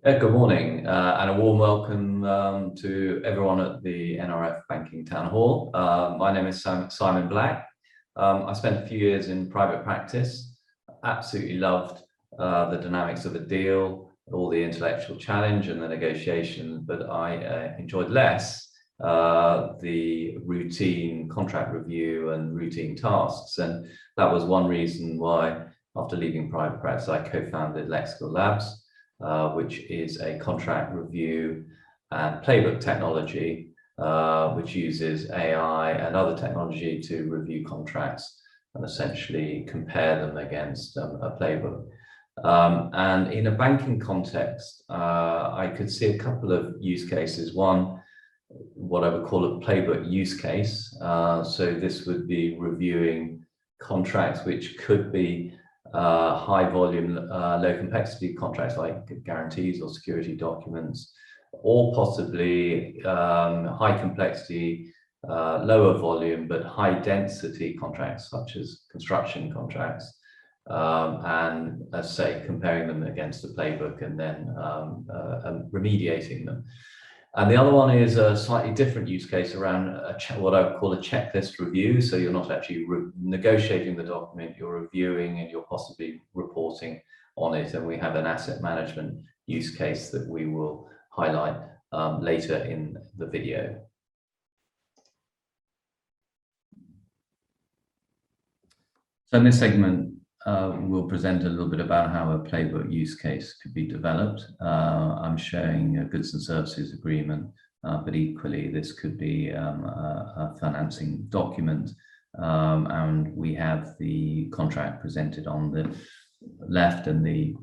Good morning and a warm welcome to everyone at the NRF Banking Town Hall. My name is Simon Black. I spent a few years in private practice, absolutely loved the dynamics of a deal, all the intellectual challenge and the negotiation, but I enjoyed less the routine contract review and routine tasks. And that was one reason why, after leaving private practice, I co-founded Lexical Labs, which is a contract review and playbook technology, which uses AI and other technology to review contracts and essentially compare them against a playbook. And in a banking context, I could see a couple of use cases. One, what I would call a playbook use case. So this would be reviewing contracts which could be high volume, low complexity contracts like guarantees or security documents, or possibly high complexity, lower volume, but high density contracts such as construction contracts. And as say, comparing them against a playbook and then remediating them. And the other one is a slightly different use case around what I would call a checklist review. So you're not actually negotiating the document, you're reviewing and you're possibly reporting on it. And we have an asset management use case that we will highlight later in the video. So in this segment, we'll present a little bit about how a playbook use case could be developed. I'm showing a goods and services agreement, but equally this could be a financing document, and we have the contract presented on the left and the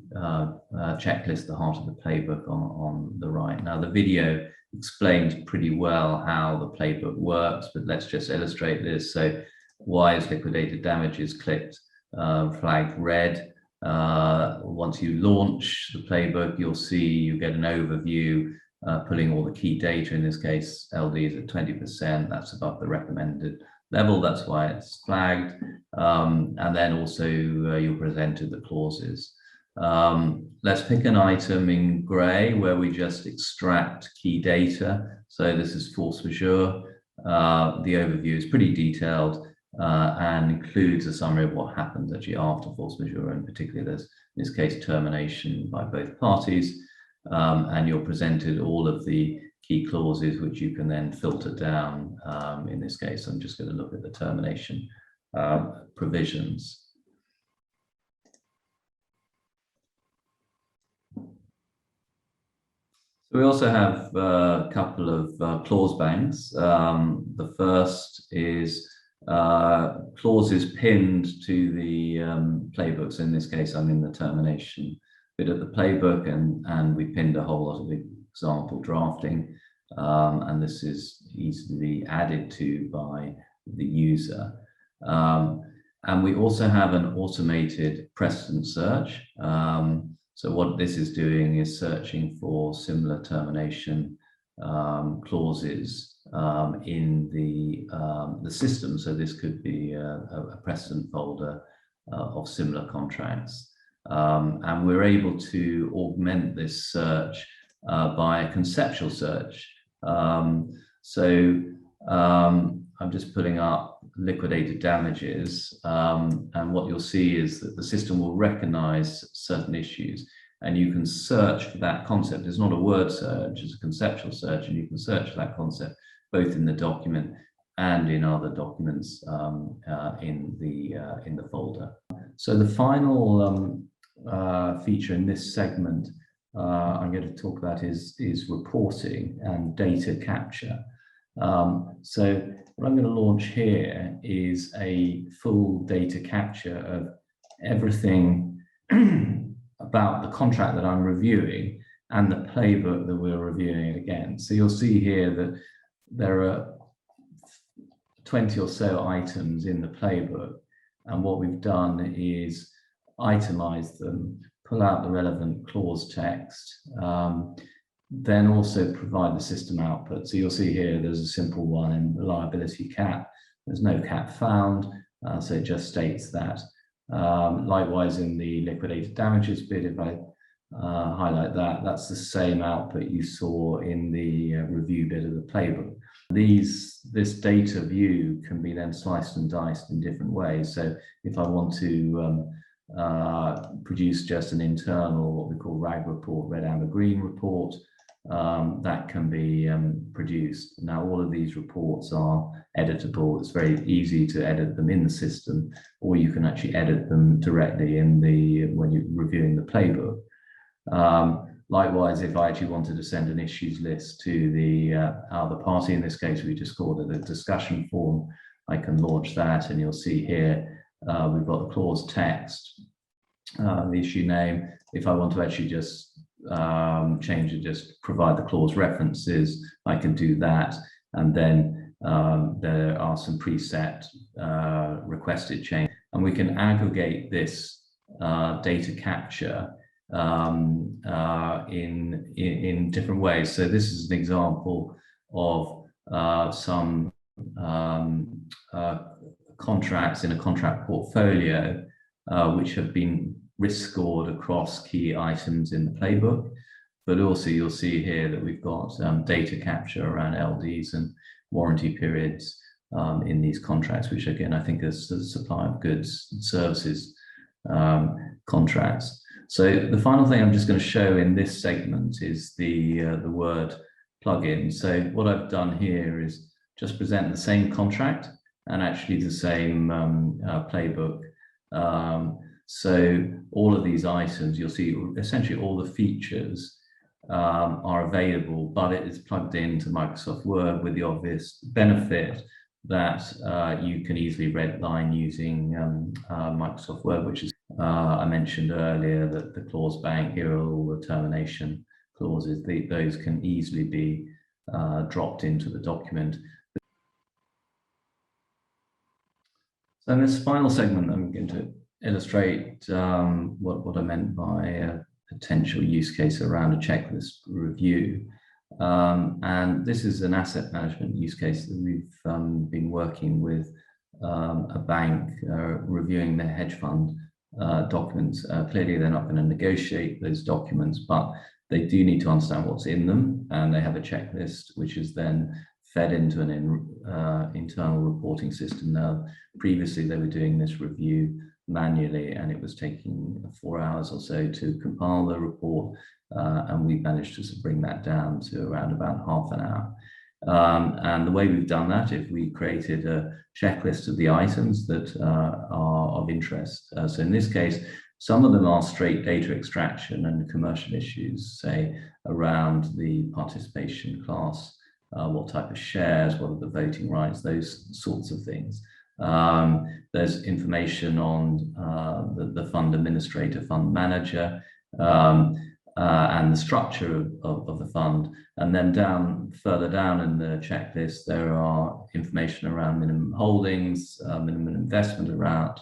checklist, the heart of the playbook, on the right. Now the video explains pretty well how the playbook works, but let's just illustrate this. So why is liquidated damages clicked flagged red? Once you launch the playbook, you'll see you get an overview pulling all the key data. In this case, LD is at 20%. That's above the recommended level. That's why it's flagged. And then also you're presented the clauses. Let's pick an item in gray where we just extract key data. So this is force majeure. The overview is pretty detailed. And includes a summary of what happens actually after force majeure, and particularly there's, in this case, termination by both parties, and you're presented all of the key clauses which you can then filter down. In this case, I'm just going to look at the termination provisions. So we also have a couple of clause banks. The first is clauses pinned to the playbooks. In this case, I'm in the termination bit of the playbook, and we pinned a whole lot of example drafting, and this is easily added to by the user. And we also have an automated precedent search. So what this is doing is searching for similar termination clauses in the system. So this could be a precedent folder of similar contracts. And we're able to augment this search by a conceptual search. So I'm just pulling up liquidated damages, and what you'll see is that the system will recognize certain issues, and you can search for that concept. It's not a word search, it's a conceptual search, and you can search for that concept both in the document and in other documents in the folder. So the final feature in this segment I'm going to talk about is reporting and data capture. So what I'm going to launch here is a full data capture of everything about the contract that I'm reviewing and the playbook that we're reviewing again. So you'll see here that there are 20 or so items in the playbook, and what we've done is itemize them, pull out the relevant clause text, then also provide the system output. So you'll see here there's a simple one in the liability cap. There's no cap found, so it just states that. Likewise in the liquidated damages bit, if I highlight that. That's the same output you saw in the review bit of the playbook. This data view can be then sliced and diced in different ways. So if I want to produce just an internal, what we call RAG report, red, amber, green report, that can be produced. Now, all of these reports are editable. It's very easy to edit them in the system, or you can actually edit them directly in when you're reviewing the playbook. Likewise, if I actually wanted to send an issues list to the other party, in this case, we just called it a discussion form, I can launch that, and you'll see here, we've got the clause text, the issue name. If I want to actually just change it, just provide the clause references, I can do that. And then there are some preset requested change, and we can aggregate this data capture in different ways. So this is an example of some contracts in a contract portfolio which have been risk scored across key items in the playbook. But also you'll see here that we've got data capture around LDs and warranty periods in these contracts, which again, I think is the supply of goods and services contracts. So the final thing I'm just going to show in this segment is the word plugin. So what I've done here is just present the same contract and actually the same playbook. So all of these items, you'll see essentially all the features are available, but it is plugged into Microsoft Word with the obvious benefit that you can easily redline using Microsoft Word, which is, I mentioned earlier that the clause bank, here are all the termination clauses, those can easily be dropped into the document. So in this final segment, I'm going to illustrate what I meant by a potential use case around a checklist review. And this is an asset management use case that we've been working with a bank reviewing their hedge fund documents. Clearly, they're not going to negotiate those documents, but they do need to understand what's in them, and they have a checklist which is then fed into an internal reporting system. Now, previously they were doing this review manually, and it was taking 4 hours or so to compile the report, and we managed to bring that down to around about half an hour. And the way we've done that is we created a checklist of the items that are of interest. So in this case, some of them are straight data extraction and commercial issues, say around the participation class, what type of shares, what are the voting rights, those sorts of things. There's information on the fund administrator, fund manager, and the structure of the fund. And then further down in the checklist, there are information around minimum holdings, minimum investment amount,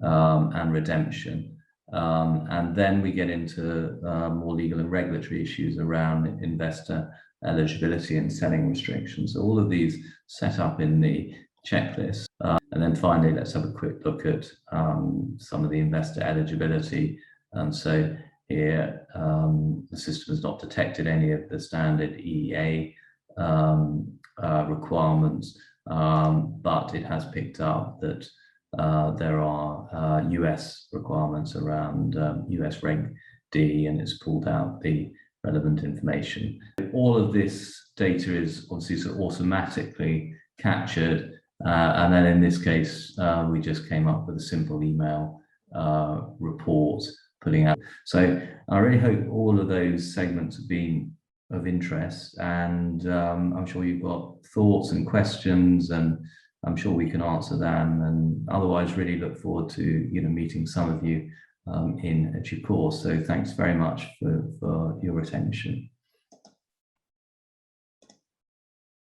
and redemption. And then we get into more legal and regulatory issues around investor eligibility and selling restrictions. So all of these set up in the checklist. And then finally, let's have a quick look at some of the investor eligibility. And so here, the system has not detected any of the standard EEA requirements, but it has picked up that there are US requirements around US Reg D, and it's pulled out the relevant information. All of this data is obviously sort of automatically captured, and then in this case, we just came up with a simple email report putting out. So I really hope all of those segments have been of interest, and I'm sure you've got thoughts and questions, and I'm sure we can answer them. And otherwise, really look forward to meeting some of you in due course. So thanks very much for your attention.